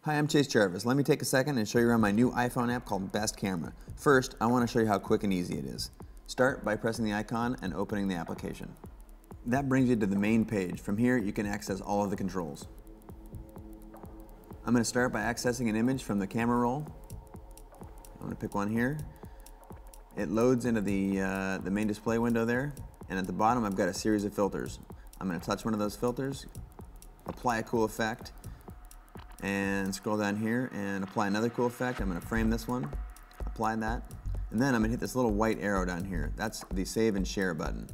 Hi, I'm Chase Jarvis. Let me take a second and show you around my new iPhone app called Best Camera. First, I want to show you how quick and easy it is. Start by pressing the icon and opening the application. That brings you to the main page. From here, you can access all of the controls. I'm going to start by accessing an image from the camera roll. I'm going to pick one here. It loads into the main display window there, and at the bottom I've got a series of filters. I'm going to touch one of those filters, apply a cool effect, and scroll down here and apply another cool effect. I'm going to frame this one, apply that, and then I'm going to hit this little white arrow down here. That's the save and share button.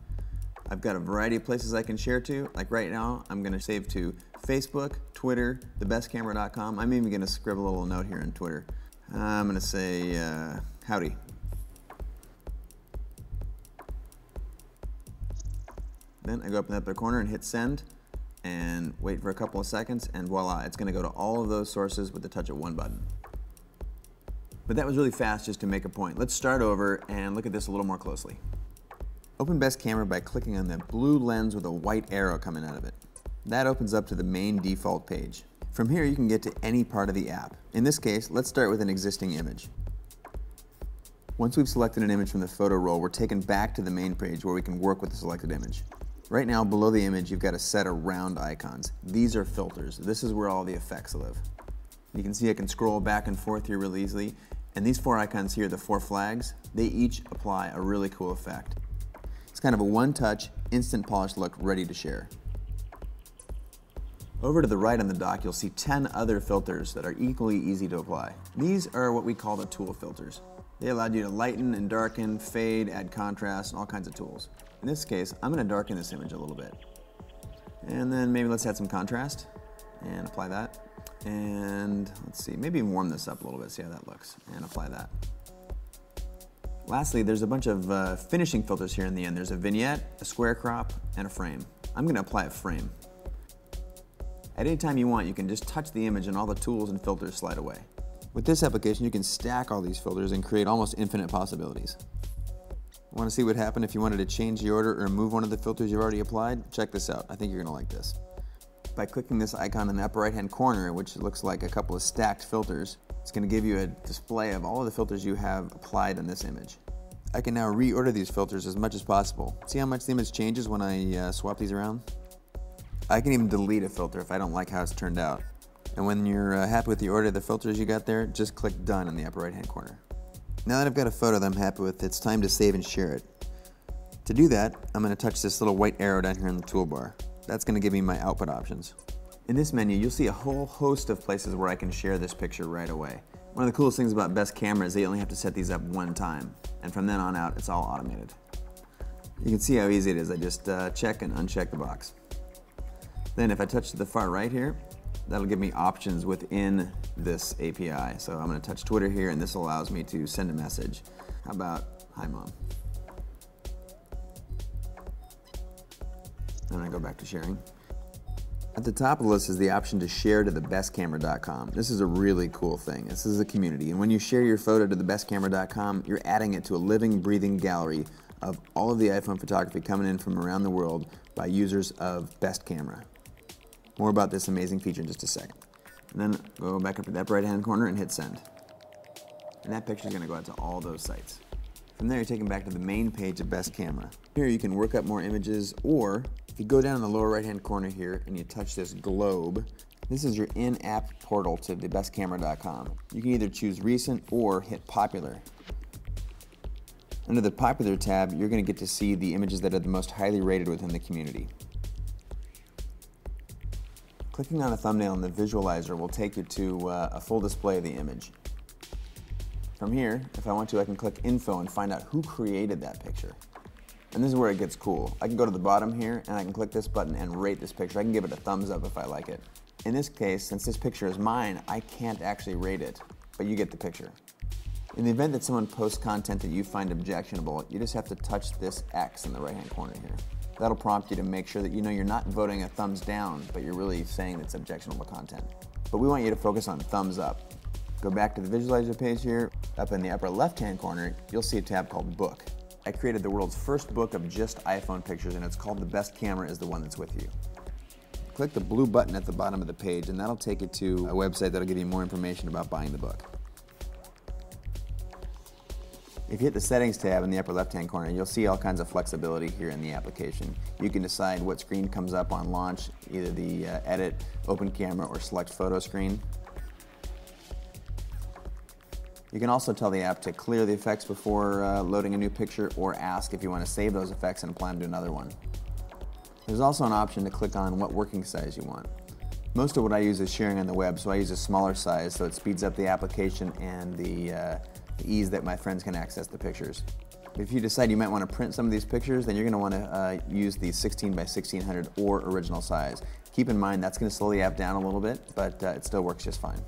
I've got a variety of places I can share to. Like right now, I'm going to save to Facebook, Twitter, thebestcamera.com. I'm even going to scribble a little note here on Twitter. I'm going to say, howdy. Then I go up in the upper corner and hit send and wait for a couple of seconds, and voila, it's going to go to all of those sources with the touch of one button. But that was really fast just to make a point. Let's start over and look at this a little more closely. Open Best Camera by clicking on the blue lens with a white arrow coming out of it. That opens up to the main default page. From here you can get to any part of the app. In this case, let's start with an existing image. Once we've selected an image from the photo roll, we're taken back to the main page where we can work with the selected image. Right now, below the image, you've got a set of round icons. These are filters. This is where all the effects live. You can see I can scroll back and forth here really easily, and these four icons here, the four flags, they each apply a really cool effect. It's kind of a one-touch, instant polish look ready to share. Over to the right on the dock, you'll see 10 other filters that are equally easy to apply. These are what we call the tool filters. They allowed you to lighten and darken, fade, add contrast, and all kinds of tools. In this case, I'm going to darken this image a little bit. And then maybe let's add some contrast and apply that. And let's see, maybe warm this up a little bit, see how that looks, and apply that. Lastly, there's a bunch of finishing filters here in the end. There's a vignette, a square crop, and a frame. I'm going to apply a frame. At any time you want, you can just touch the image and all the tools and filters slide away. With this application, you can stack all these filters and create almost infinite possibilities. Want to see what happened if you wanted to change the order or remove one of the filters you've already applied? Check this out. I think you're going to like this. By clicking this icon in the upper right hand corner, which looks like a couple of stacked filters, it's going to give you a display of all of the filters you have applied in this image. I can now reorder these filters as much as possible. See how much the image changes when I swap these around? I can even delete a filter if I don't like how it's turned out. And when you're happy with the order of the filters you got there, just click done in the upper right hand corner. Now that I've got a photo that I'm happy with, it's time to save and share it. To do that, I'm going to touch this little white arrow down here in the toolbar. That's going to give me my output options. In this menu, you'll see a whole host of places where I can share this picture right away. One of the coolest things about Best Camera is they only have to set these up one time, and from then on out, it's all automated. You can see how easy it is. I just check and uncheck the box. Then if I touch to the far right here, that'll give me options within this API. So I'm going to touch Twitter here, and this allows me to send a message. How about, hi mom? And I go back to sharing. At the top of the list is the option to share to thebestcamera.com. This is a really cool thing. This is a community, and when you share your photo to thebestcamera.com, you're adding it to a living, breathing gallery of all of the iPhone photography coming in from around the world by users of Best Camera. More about this amazing feature in just a second. And then go back up to that right-hand corner and hit send. And that picture is going to go out to all those sites. From there, you're taken back to the main page of Best Camera. Here you can work up more images, or if you go down in the lower right-hand corner here and you touch this globe, this is your in-app portal to thebestcamera.com. You can either choose recent or hit popular. Under the popular tab, you're going to get to see the images that are the most highly rated within the community. Clicking on a thumbnail in the visualizer will take you to a full display of the image. From here, if I want to, I can click info and find out who created that picture. And this is where it gets cool. I can go to the bottom here and I can click this button and rate this picture. I can give it a thumbs up if I like it. In this case, since this picture is mine, I can't actually rate it, but you get the picture. In the event that someone posts content that you find objectionable, you just have to touch this X in the right-hand corner here. That'll prompt you to make sure that you know you're not voting a thumbs down, but you're really saying it's objectionable content. But we want you to focus on thumbs up. Go back to the visualizer page here. Up in the upper left-hand corner, you'll see a tab called Book. I created the world's first book of just iPhone pictures, and it's called The Best Camera is the One That's With You. click the blue button at the bottom of the page, and that'll take you to a website that'll give you more information about buying the book. If you hit the Settings tab in the upper left-hand corner, you'll see all kinds of flexibility here in the application. You can decide what screen comes up on launch, either the Edit, Open Camera, or Select Photo screen. You can also tell the app to clear the effects before loading a new picture, or ask if you want to save those effects and apply them to another one. There's also an option to click on what working size you want. Most of what I use is sharing on the web, so I use a smaller size so it speeds up the application and the ease that my friends can access the pictures. If you decide you might want to print some of these pictures, then you're going to want to use the 16 by 1600 or original size. Keep in mind that's going to slow the app down a little bit, but it still works just fine.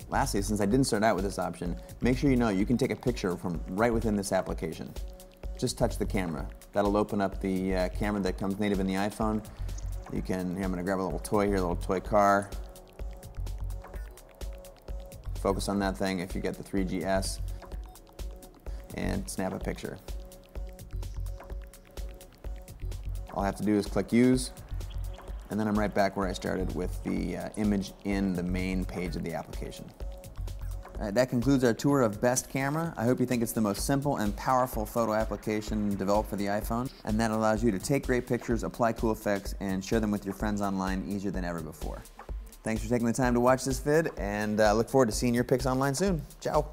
Lastly, since I didn't start out with this option, make sure you know you can take a picture from right within this application. Just touch the camera. That'll open up the camera that comes native in the iPhone. You can, I'm going to grab a little toy here, a little toy car. Focus on that thing if you get the 3GS, and snap a picture. All I have to do is click Use, and then I'm right back where I started with the image in the main page of the application. All right, that concludes our tour of Best Camera. I hope you think it's the most simple and powerful photo application developed for the iPhone, and that allows you to take great pictures, apply cool effects, and share them with your friends online easier than ever before. Thanks for taking the time to watch this vid, and look forward to seeing your pics online soon. Ciao.